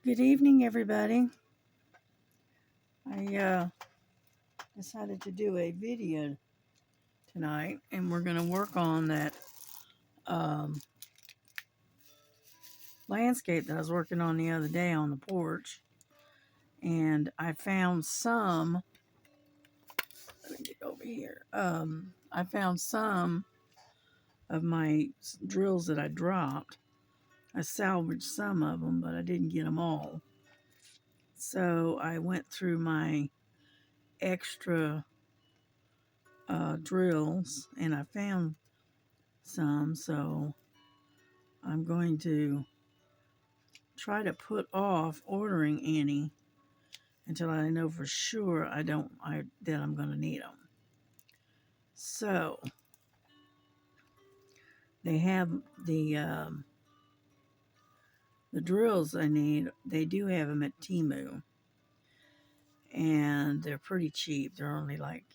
Good evening, everybody. I decided to do a video tonight, and we're going to work on that landscape that I was working on the other day on the porch. And I found some, let me get over here. I found some of my drills that I dropped. I salvaged some of them, but I didn't get them all. So I went through my extra drills and I found some, so I'm going to try to put off ordering any until I know for sure that I'm going to need them. So they have the drills I need. They do have them at Temu, and they're pretty cheap. They're only like,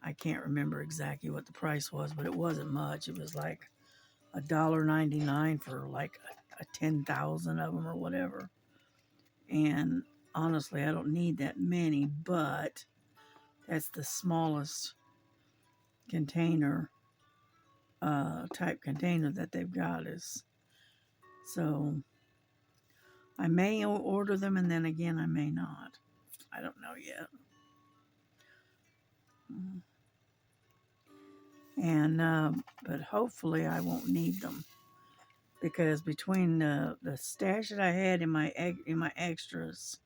I can't remember exactly what the price was, but it wasn't much. It was like $1.99 for like a 10,000 of them or whatever. And honestly, I don't need that many, but that's the smallest container, type container that they've got. So I may order them, and then again I may not. I don't know yet. And but hopefully I won't need them, because between the stash that I had in my extras,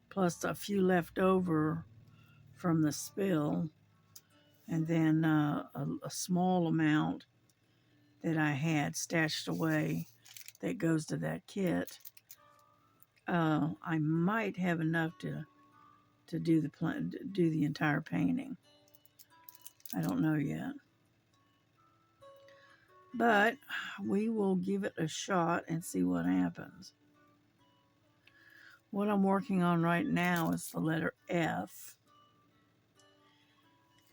plus a few left over from the spill, and then a small amount that I had stashed away that goes to that kit, I might have enough to do the entire painting. I don't know yet, but we will give it a shot and see what happens. What I'm working on right now is the letter F,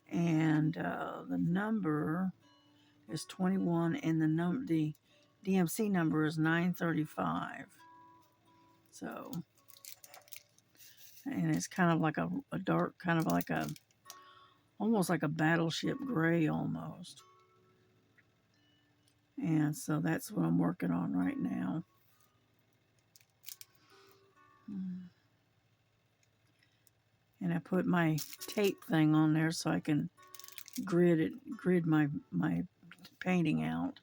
and the number is 21, and the DMC number is 935. So, and it's kind of like a dark, kind of like almost like a battleship gray almost. And so that's what I'm working on right now. And I put my tape thing on there so I can grid my painting out.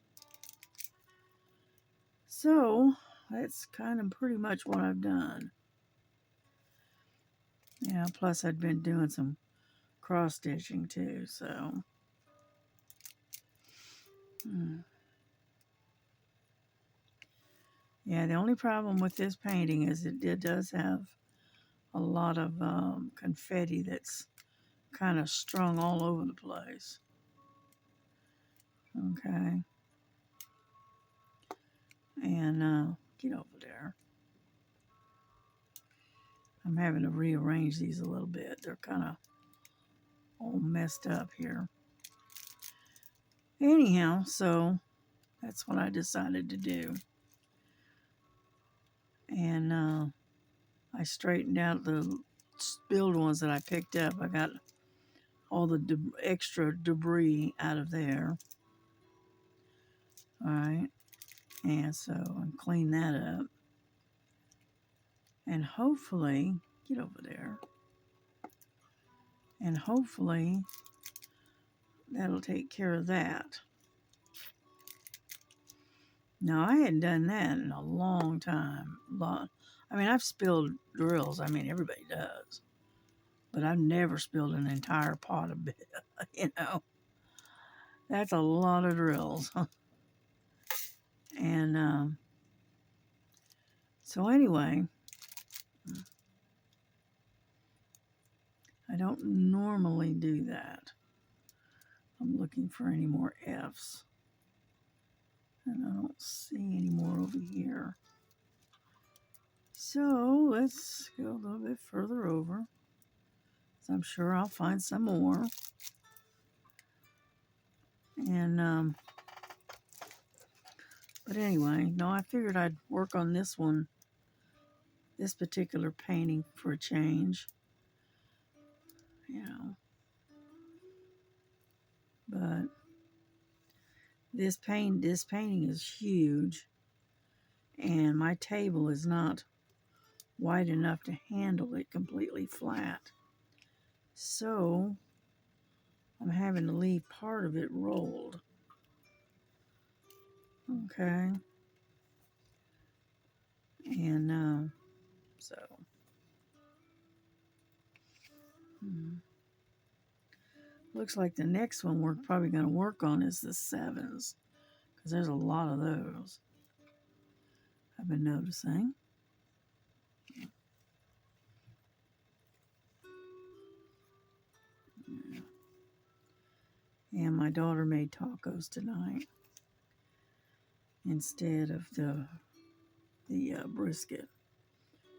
So that's kind of pretty much what I've done. Yeah, plus I'd been doing some cross stitching too, so. Yeah, the only problem with this painting is it does have a lot of confetti that's kind of strung all over the place. Okay. And get over there. I'm having to rearrange these a little bit. They're kind of all messed up here. Anyhow, so that's what I decided to do. And I straightened out the spilled ones that I picked up. I got all the extra debris out of there. All right. And so I clean that up. And hopefully, get over there. And hopefully that'll take care of that. Now, I hadn't done that in a long time. I mean, I've spilled drills. I mean, everybody does. But I've never spilled an entire pot of it, That's a lot of drills. And so anyway, I don't normally do that. I'm looking for any more F's. And I don't see any more over here. So let's go a little bit further over. So I'm sure I'll find some more. And But anyway, no, I figured I'd work on this one, this particular painting for a change, you know. But this painting is huge, and my table is not wide enough to handle it completely flat. So I'm having to leave part of it rolled. Okay. And so looks like the next one we're probably going to work on is the sevens, because there's a lot of those I've been noticing. And my daughter made tacos tonight instead of the brisket,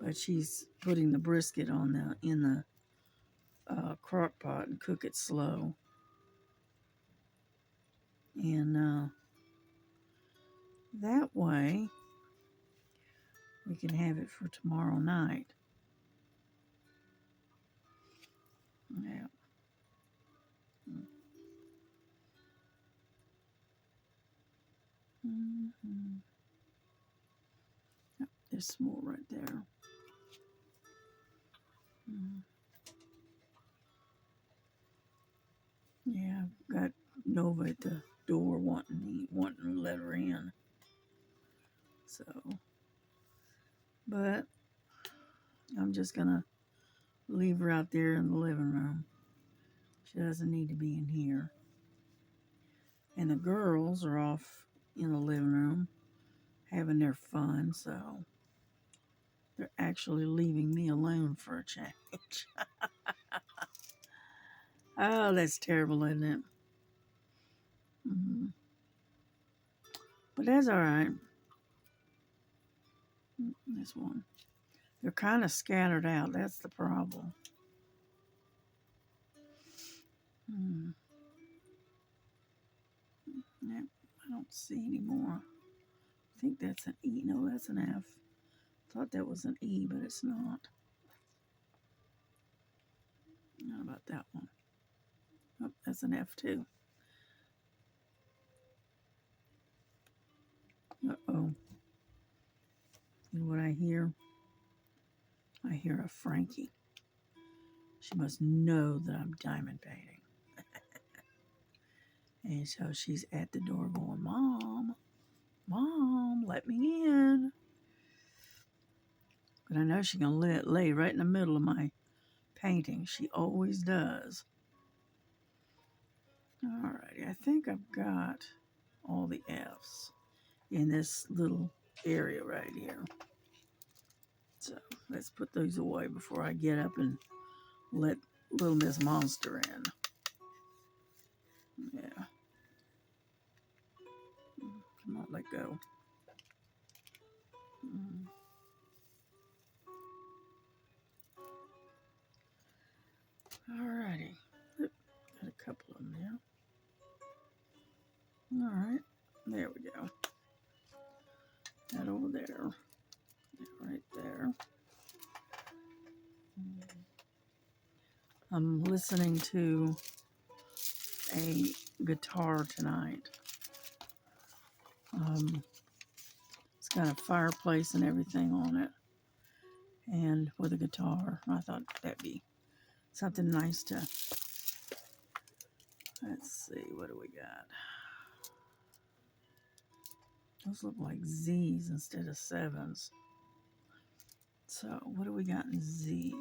but she's putting the brisket on in the crock pot and cook it slow. And that way we can have it for tomorrow night. Yeah. Mm-hmm. Oh, there's some more right there. Mm. Yeah, I've got Nova at the door wanting to let her in. So, but I'm just gonna leave her out there in the living room. She doesn't need to be in here. And the girls are off in the living room having their fun, so they're actually leaving me alone for a change. Oh, that's terrible, isn't it? Mm-hmm. But that's all right. This one. They're kind of scattered out. That's the problem. Hmm. Yep, I don't see any more. I think that's an E. No, that's an F. Thought that was an E, but it's not. Not about that one. Oh, that's an F too. Uh-oh. You know what I hear? I hear a Frankie. She must know that I'm diamond painting. And so she's at the door going, Mom, Mom, let me in. But I know she's going to lay right in the middle of my painting. She always does. Alrighty, I think I've got all the F's in this little area right here. So let's put those away before I get up and let little Miss Monster in. Yeah. Come on, let go. Alrighty. Got a couple of them there. Alright. There we go. That over there. That right there. I'm listening to a guitar tonight. It's got a fireplace and everything on it, and with a guitar. I thought that'd be something nice to. Let's see, what do we got? Those look like Z's instead of sevens. So, what do we got in Z?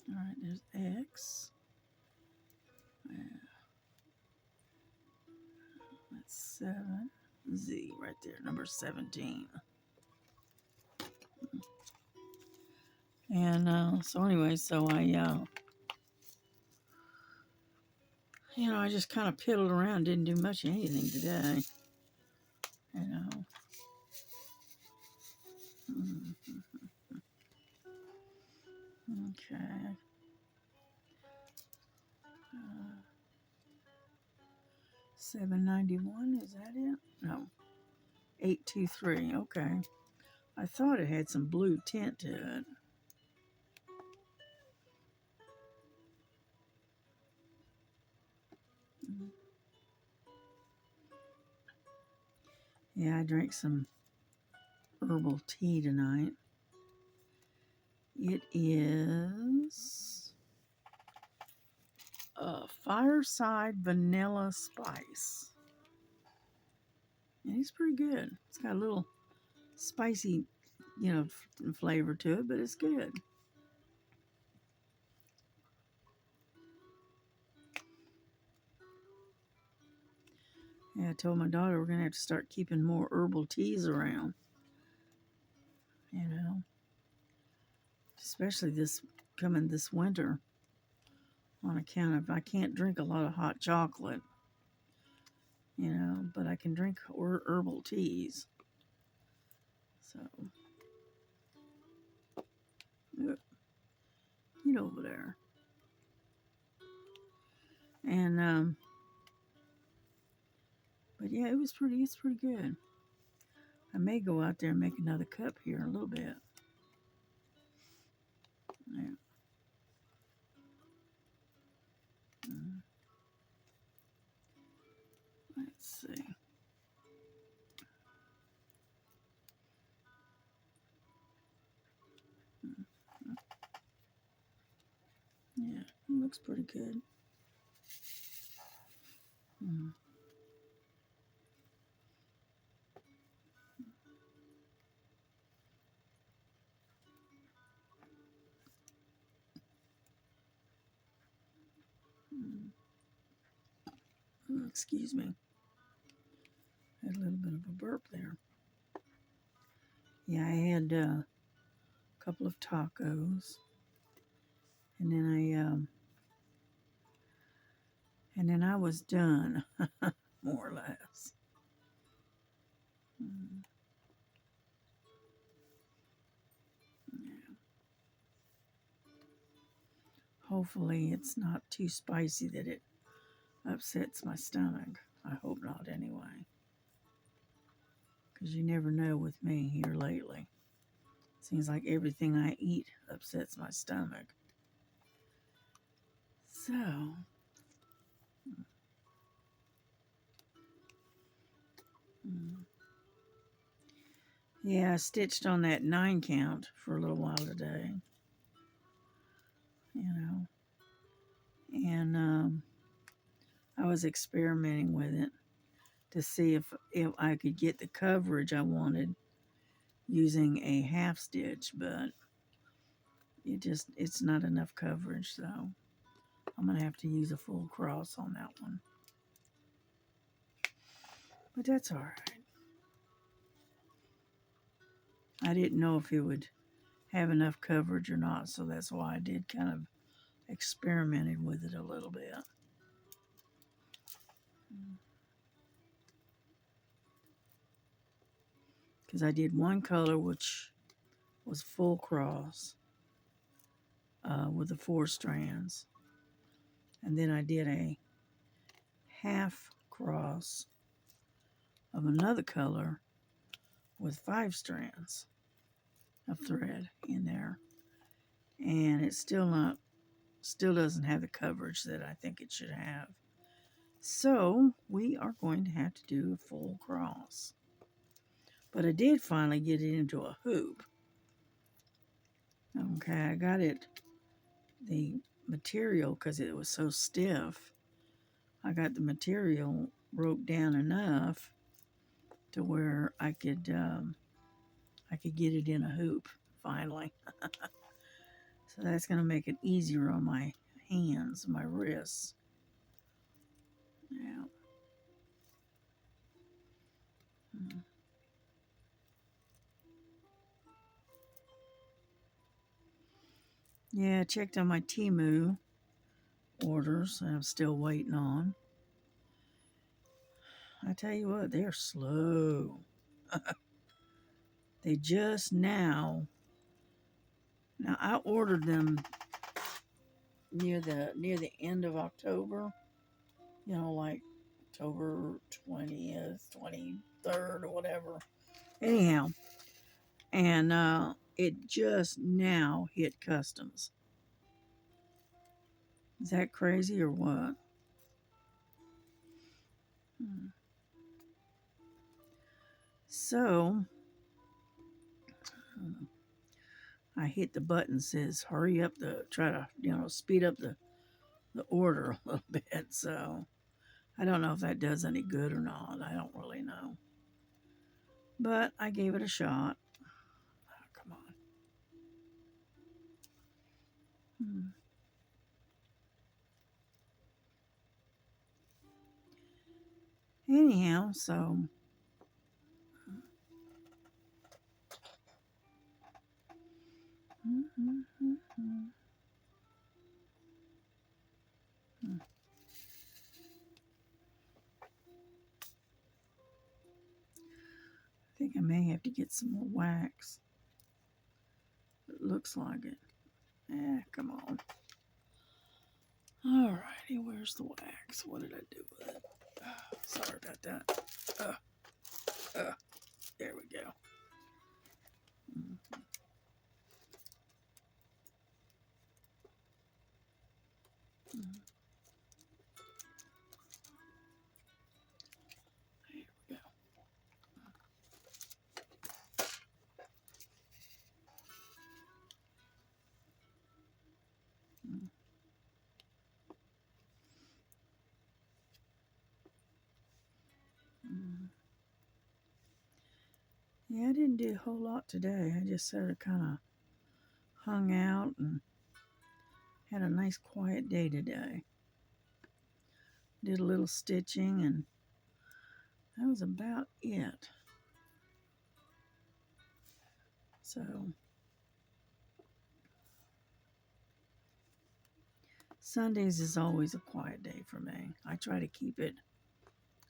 All right, there's X. That's 7. Z right there, number 17. And so anyway, so I just kind of piddled around, didn't do much of anything today. You know. Okay. $7.91, is that it? No, 823. Okay, I thought it had some blue tint to it. Yeah, I drank some herbal tea tonight. It is Fireside Vanilla Spice. And it's pretty good. It's got a little spicy, flavor to it, but it's good. Yeah, I told my daughter we're going to have to start keeping more herbal teas around, especially this winter on account of I can't drink a lot of hot chocolate, but I can drink herbal teas. So, over there. And, but yeah, it's pretty good. I may go out there and make another cup here in a little bit. Yeah. Let's see. Yeah, it looks pretty good. Excuse me. Had a little bit of a burp there. Yeah, I had a couple of tacos, and then I was done, more or less. Yeah. Hopefully, it's not too spicy that it upsets my stomach. I hope not, anyway. Because you never know with me here lately. Seems like everything I eat upsets my stomach. So, yeah, I stitched on that 9 count for a little while today. And I was experimenting with it to see if I could get the coverage I wanted using a half stitch, but it's not enough coverage, so I'm gonna have to use a full cross on that one. But that's all right. I didn't know if it would have enough coverage or not, so that's why I did kind of experimented with it a little bit. Because I did one color which was full cross with the 4 strands, and then I did a half cross of another color with 5 strands of thread in there, and it's still doesn't have the coverage that I think it should have. So we are going to have to do a full cross. But I did finally get it into a hoop. Okay, I got the material, because it was so stiff, I got the material broke down enough to where I could get it in a hoop finally. So that's going to make it easier on my hands, my wrists. Yeah. Yeah, I checked on my Temu orders that I'm still waiting on. I tell you what, they're slow. They just now I ordered them near the end of October, like October 20th, 23rd, or whatever. Anyhow, and it just now hit customs. Is that crazy or what? So I hit the button that says hurry up to try to speed up the order a little bit. So I don't know if that does any good or not. I don't really know. But I gave it a shot. Oh, come on. Anyhow, so I think I may have to get some more wax. It looks like it. Come on. Alrighty, where's the wax? What did I do with it? Sorry about that. There we go. There we go. Yeah, I didn't do a whole lot today. I just sort of kind of hung out and had a nice quiet day today. Did a little stitching, and that was about it. So Sundays is always a quiet day for me. I try to keep it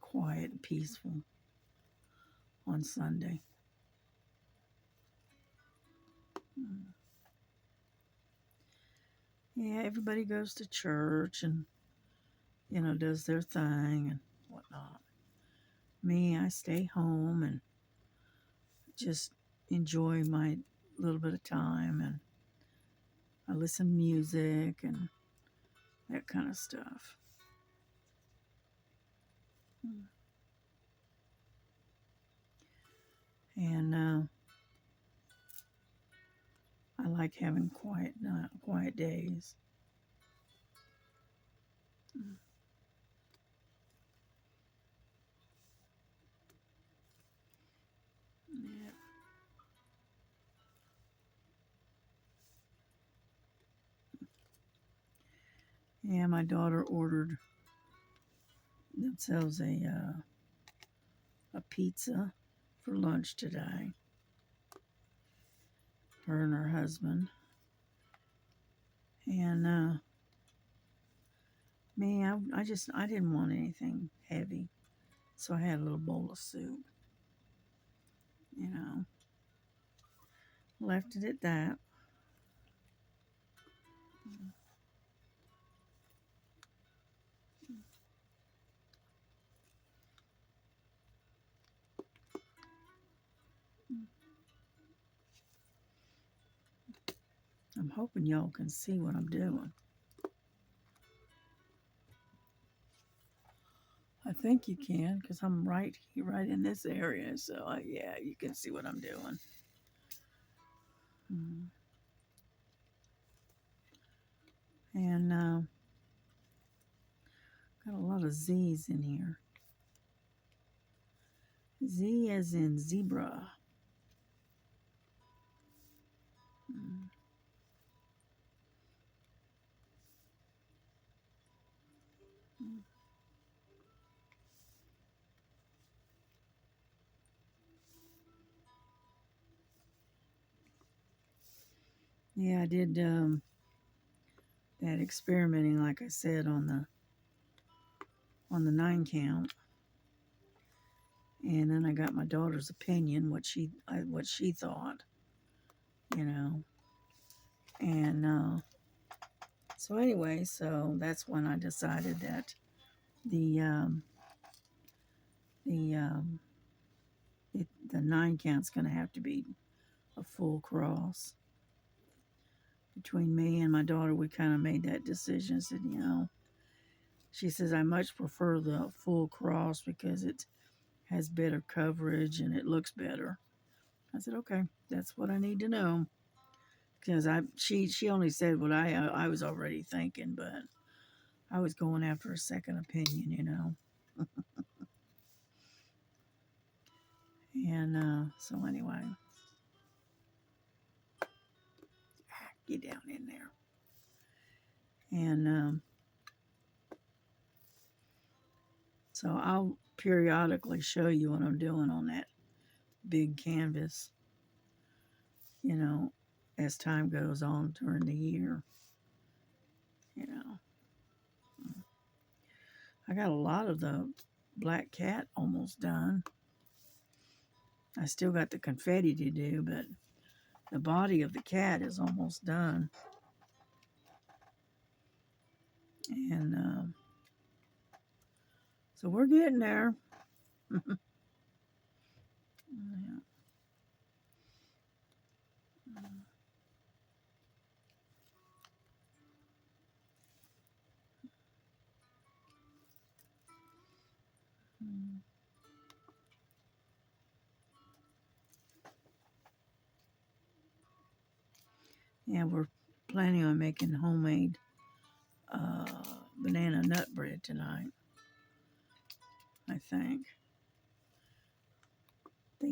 quiet and peaceful on Sunday. Yeah, everybody goes to church and does their thing and whatnot. Me, I stay home and just enjoy my little bit of time, and I listen to music and that kind of stuff. And I like having quiet days. Yeah. Yeah, my daughter ordered themselves a pizza for lunch today. Her and her husband. And me, I didn't want anything heavy, so I had a little bowl of soup. Left it at that. I'm hoping y'all can see what I'm doing. I think you can, because I'm right in this area. So yeah, you can see what I'm doing. And got a lot of Z's in here. Z as in zebra. Yeah, I did that experimenting, like I said, on the 9 count, and then I got my daughter's opinion, what she thought, and so anyway, so that's when I decided that the The the 9 count's going to have to be a full cross. Between me and my daughter, we kind of made that decision. Said, she says, I much prefer the full cross because it has better coverage and it looks better. I said, okay, that's what I need to know. Because she only said what I was already thinking, but I was going after a second opinion. And so anyway, get down in there. And so I'll periodically show you what I'm doing on that big canvas, as time goes on during the year. I got a lot of the black cat almost done. I still got the confetti to do, but the body of the cat is almost done. And so we're getting there. Yeah. Yeah, we're planning on making homemade banana nut bread tonight. I think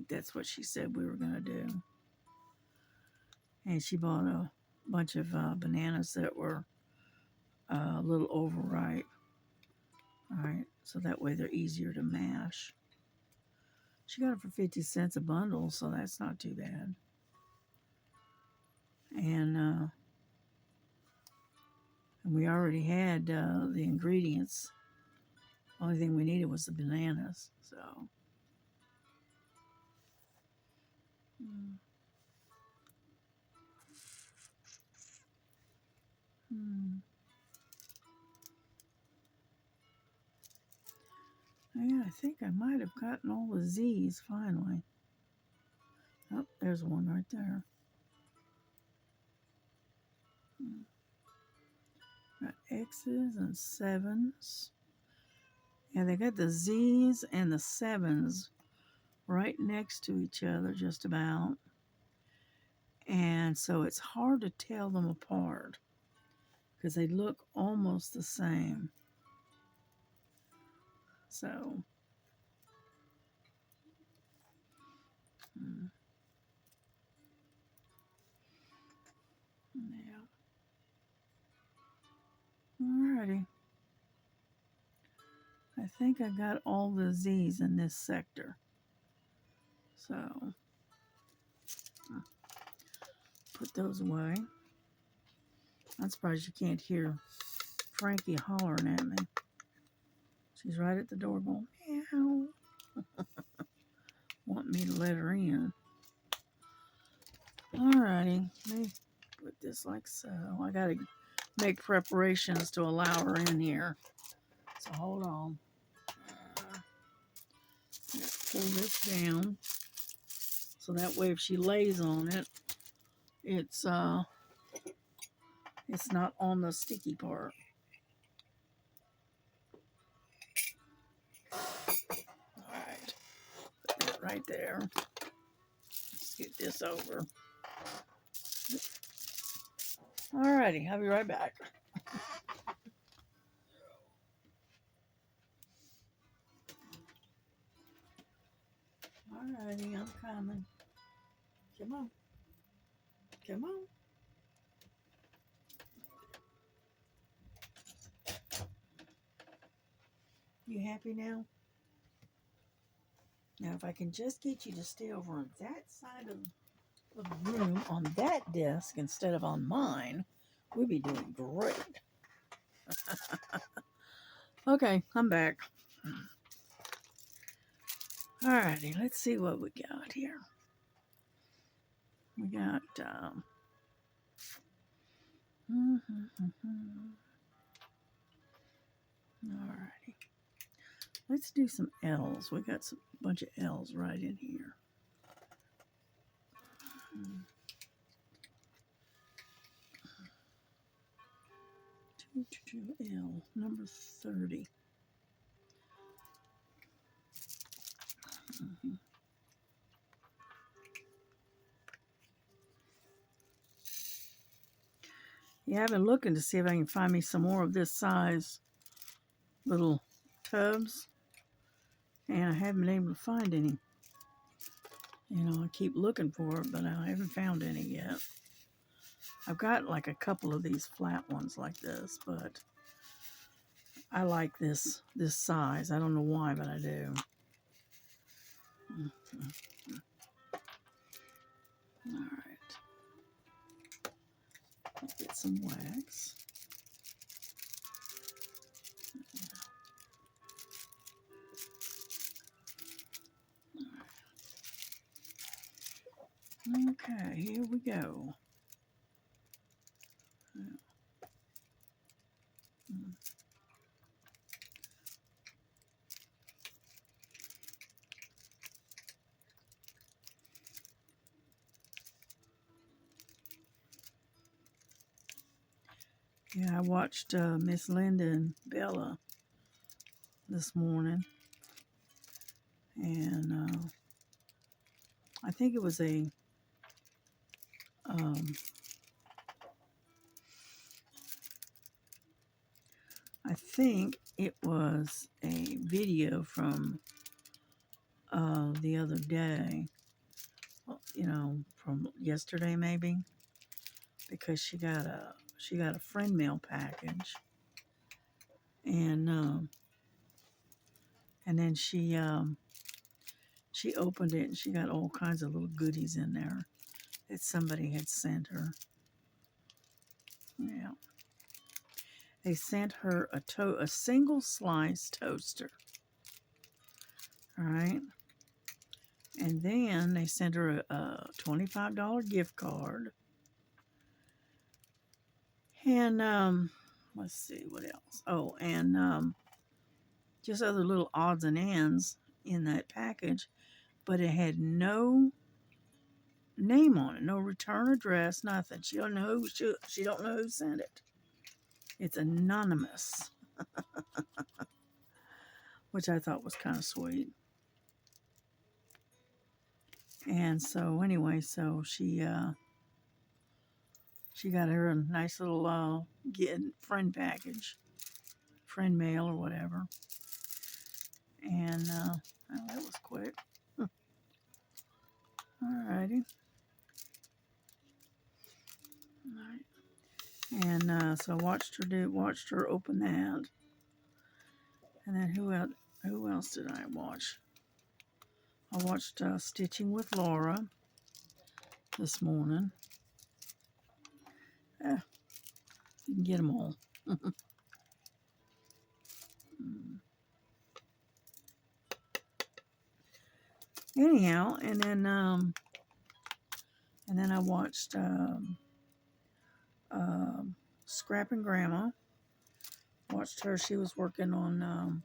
that's what she said we were going to do. And she bought a bunch of bananas that were a little overripe. All right, so that way they're easier to mash. She got it for 50 cents a bundle, so that's not too bad. And we already had the ingredients. Only thing we needed was the bananas. So, yeah, I think I might have gotten all the Z's finally. Oh, there's one right there. Got X's and 7s. And they got the Z's and the 7s right next to each other, just about. And so it's hard to tell them apart because they look almost the same. So, yeah. Alrighty. I think I got all the Z's in this sector. So, put those away. I'm surprised you can't hear Frankie hollering at me. She's right at the door going, meow. Want me to let her in. Alrighty. Let me put this like so. I got to make preparations to allow her in here. So hold on. Pull this down. So that way if she lays on it, it's not on the sticky part. Alright. Put that right there. Scoot this over. Alrighty, I'll be right back. Alrighty, I'm coming. Come on. Come on. You happy now? Now, if I can just get you to stay over on that side of the room on that desk instead of on mine, we'd be doing great. Okay, I'm back. Alrighty, let's see what we got here. We got, alrighty. Let's do some L's. We got some bunch of L's right in here. L, number 30. Yeah, I've been looking to see if I can find me some more of this size little tubs, and I haven't been able to find any. You know, I keep looking for it, but I haven't found any yet. I've got like a couple of these flat ones like this, but I like this size. I don't know why, but I do. All right. Let's get some wax. Okay, here we go. Yeah, I watched Miss Linda and Bella this morning, and I think it was um, I think it was a video from the other day, you know, from yesterday maybe, because she got a friend mail package, and then she opened it and she got all kinds of little goodies in there that somebody had sent her. Yeah, they sent her a single slice toaster. All right. And then they sent her a $25 gift card. And let's see what else. Oh, and just other little odds and ends in that package, but it had no name on it, no return address, nothing. She don't know she don't know who sent it. It's anonymous, which I thought was kind of sweet. And so anyway, so she got her a nice little friend package, friend mail or whatever. And oh, that was quick. Alrighty. Alright. And so I watched her open that. And then who else did I watch? I watched Stitching with Laura this morning. Didn't get them all. Anyhow, and then I watched Scrapping Grandma. Watched her. She was working on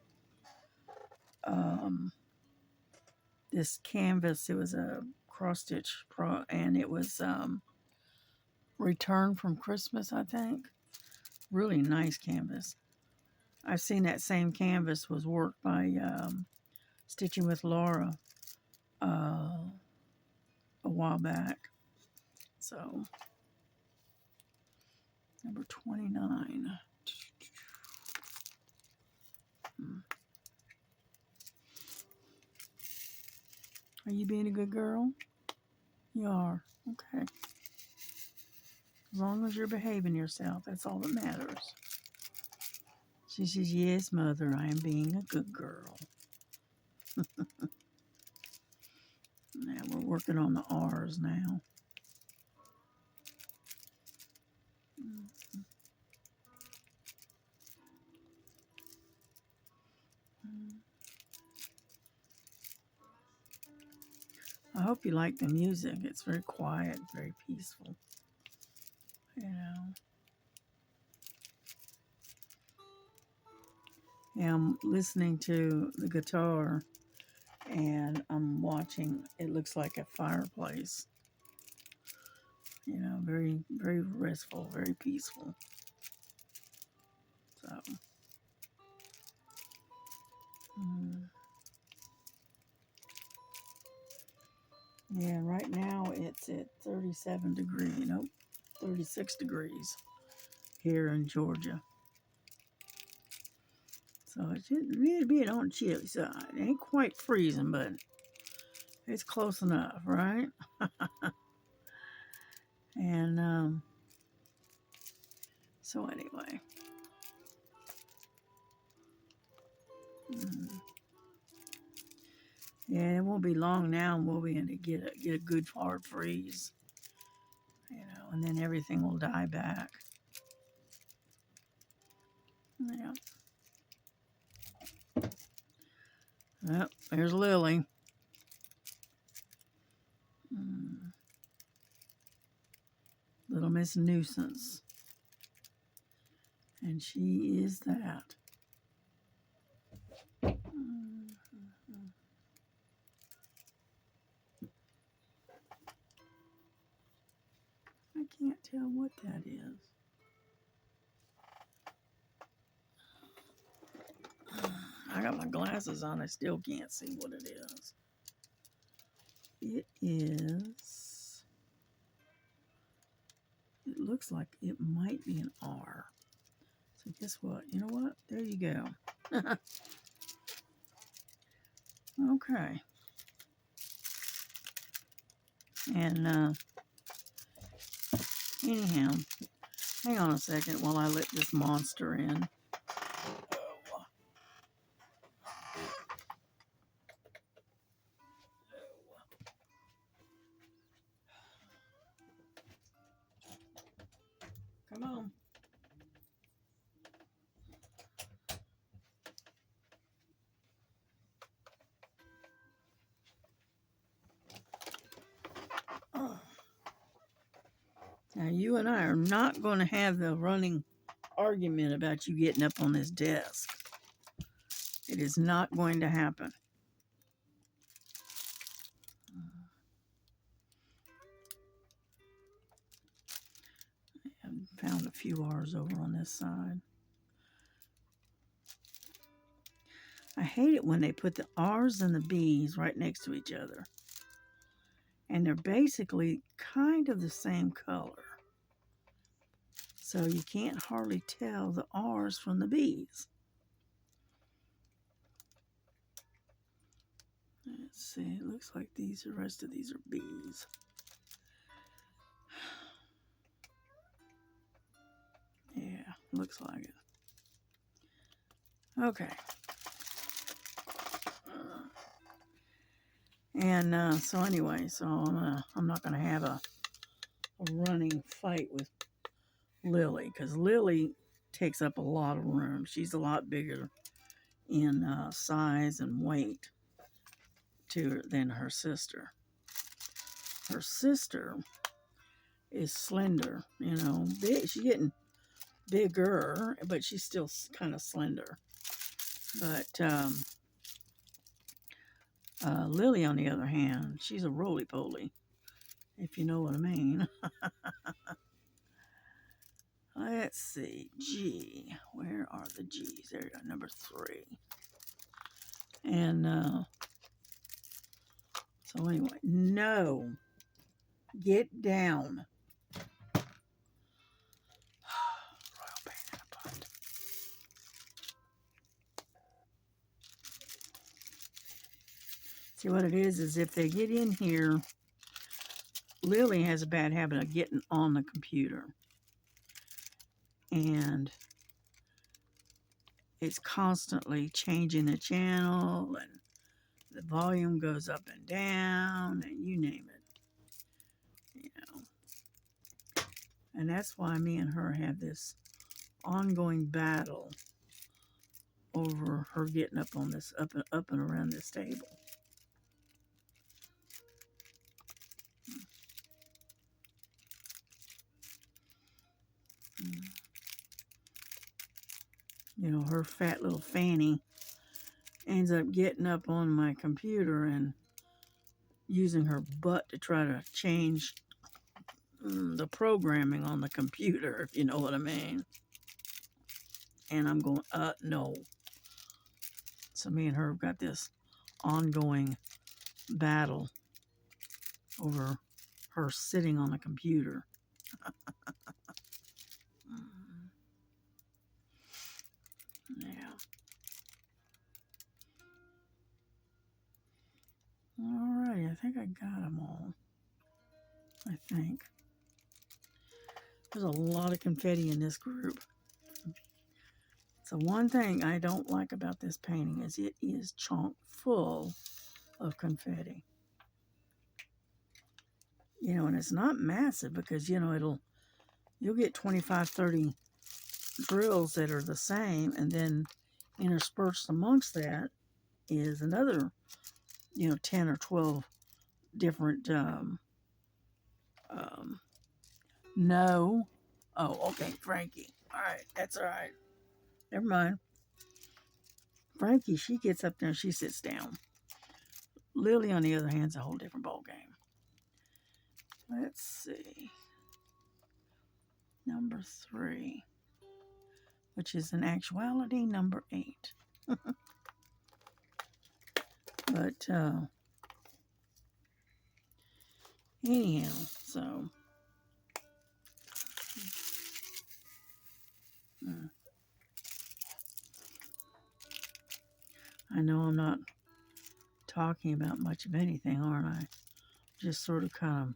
this canvas. It was a cross stitch and it was Return from Christmas, I think. Really nice canvas. I've seen that same canvas was worked by Stitching with Laura a while back. So, number 29. Are you being a good girl? You are. Okay. As long as you're behaving yourself, that's all that matters. She says, yes, Mother, I am being a good girl. Now we're working on the R's now. I hope you like the music. It's very quiet, very peaceful. You know. Yeah, I'm listening to the guitar and I'm watching, it looks like a fireplace. You know, very, very restful, very peaceful. So, mm, yeah, right now it's at 37 degrees, 36 degrees here in Georgia. So it should really be on the chilly side. It ain't quite freezing, but it's close enough, right? And so anyway, mm, yeah, it won't be long now, and we'll be going to get a good hard freeze, and then everything will die back. Yeah. Well, there's Lily. Mm, Little Miss Nuisance, and she is that. Mm, I can't tell what that is. I got my glasses on. I still can't see what it is. It is. It looks like it might be an R. So guess what? You know what? There you go. Okay. And anyhow, hang on a second while I let this monster in. Come on. Now, you and I are not going to have the running argument about you getting up on this desk. It is not going to happen. I found a few R's over on this side. I hate it when they put the R's and the B's right next to each other. And they're basically kind of the same color. So you can't hardly tell the R's from the B's. Let's see, it looks like the rest of these are B's. Yeah, looks like it. Okay. And so anyway, so I'm not gonna have a running fight with Lily, because Lily takes up a lot of room. She's a lot bigger in size and weight than her sister. Her sister is slender, big. She's getting bigger, but she's still kind of slender. But Lily, on the other hand, she's a roly-poly, if you know what I mean. Let's see, G. Where are the G's? There you go, number 3. And so anyway, no. Get down. Royal pain in the butt. See, what it is if they get in here, Lily has a bad habit of getting on the computer. And it's constantly changing the channel, and the volume goes up and down, and you name it. And that's why me and her have this ongoing battle over her getting up on this, up and around this table. you know, her fat little fanny ends up getting up on my computer and using her butt to try to change the programming on the computer, if you know what I mean. And I'm going, no. So me and her have got this ongoing battle over her sitting on the computer. Yeah. All right, I think I got them all. I think. There's a lot of confetti in this group. So one thing I don't like about this painting is it is chock full of confetti. You know, and it's not massive because, you know, you'll get 25, 30 drills that are the same, and then interspersed amongst that is another, you know, 10 or 12 different, no. Oh, okay, Frankie. All right, that's all right. Never mind. Frankie, she gets up there and she sits down. Lily, on the other hand, is a whole different ball game. Let's see. Number 3, which is in actuality number 8. But anyhow, so I know I'm not talking about much of anything, aren't I? Just sort of kind of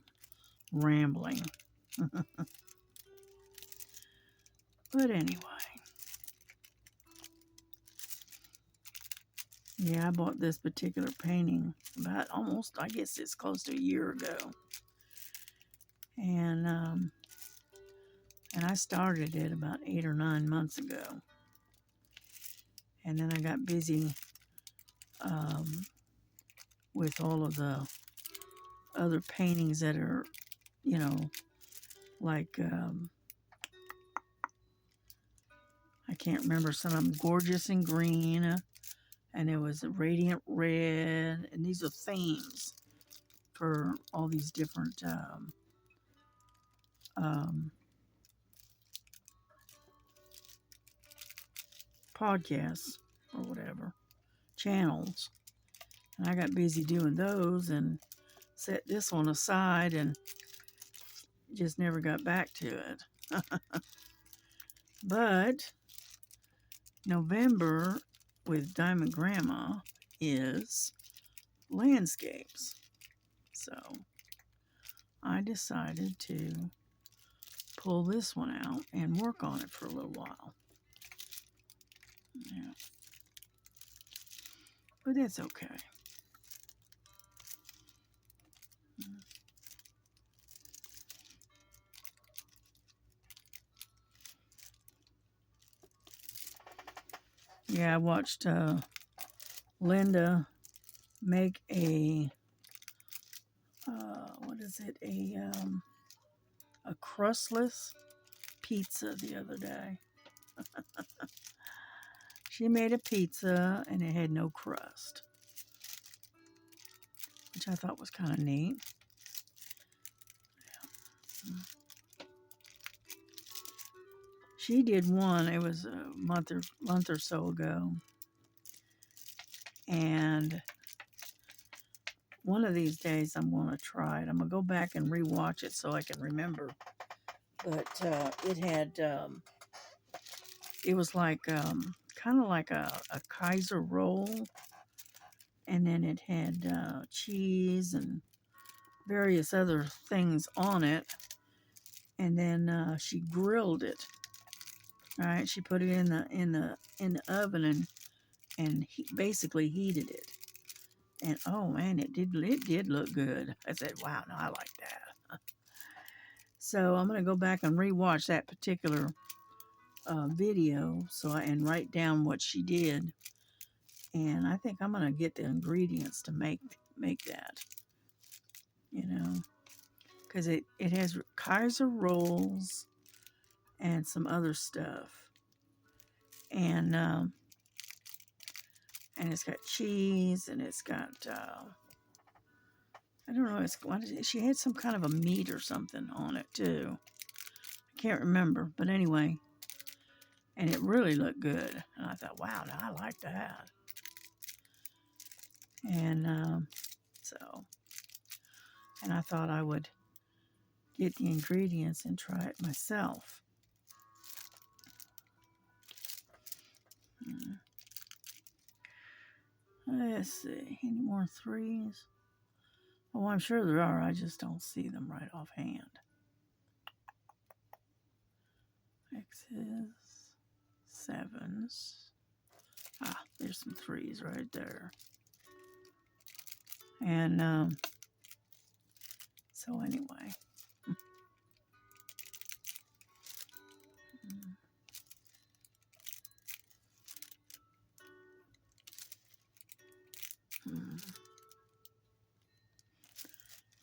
rambling. But anyway. Yeah, I bought this particular painting about almost, I guess it's close to a year ago. And I started it about 8 or 9 months ago. And then I got busy with all of the other paintings that are, you know, like, I can't remember, some of them gorgeous in green, and there was a radiant red, and these are themes for all these different podcasts or whatever, channels. And I got busy doing those and set this one aside and just never got back to it. But November with Diamond Grandma is landscapes. So I decided to pull this one out and work on it for a little while. Yeah. But that's okay. Yeah, I watched Linda make a what is it? A crustless pizza the other day. She made a pizza and it had no crust, which I thought was kind of neat. Yeah. She did one, it was a month or so ago, and one of these days I'm going to try it. I'm going to go back and rewatch it so I can remember. But it had, it was like kind of like a Kaiser roll, and then it had cheese and various other things on it, and then she grilled it. All right, she put it in the oven and basically heated it. And oh man, it did look good. I said, wow, no, I like that. So I'm gonna go back and rewatch that particular video and write down what she did. And I think I'm gonna get the ingredients to make that. You know, because it has Kaiser rolls and some other stuff. and it's got cheese, and it's got I don't know. She had some kind of a meat or something on it too. I can't remember, but anyway, and it really looked good. And I thought, wow, now I like that. And and I thought I would get the ingredients and try it myself. Let's see, any more threes? Oh, I'm sure there are. I just don't see them right offhand. X's, sevens. Ah, there's some threes right there. And so anyway.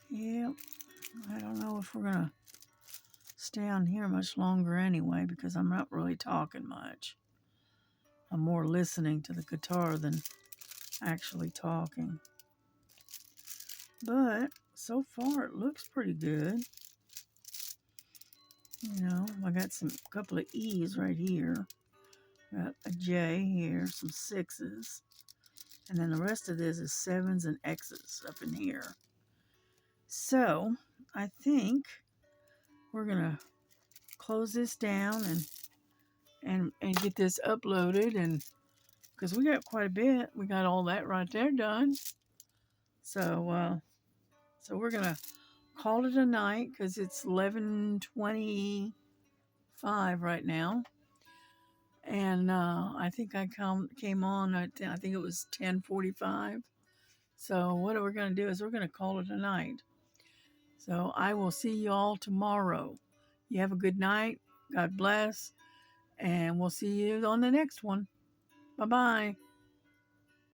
Yep. I don't know if we're going to stay on here much longer anyway, because I'm not really talking much. I'm more listening to the guitar than actually talking. But so far it looks pretty good. You know, I got a couple of E's right here. Got a J here, some sixes. And then the rest of this is sevens and X's up in here. So I think we're going to close this down and get this uploaded, and because we got quite a bit, we got all that right there done. So we're gonna call it a night because it's 11:25 right now, and I think I came on. I think it was 10:45. So what we're gonna do is we're gonna call it a night. So I will see you all tomorrow. You have a good night. God bless. And we'll see you on the next one. Bye-bye.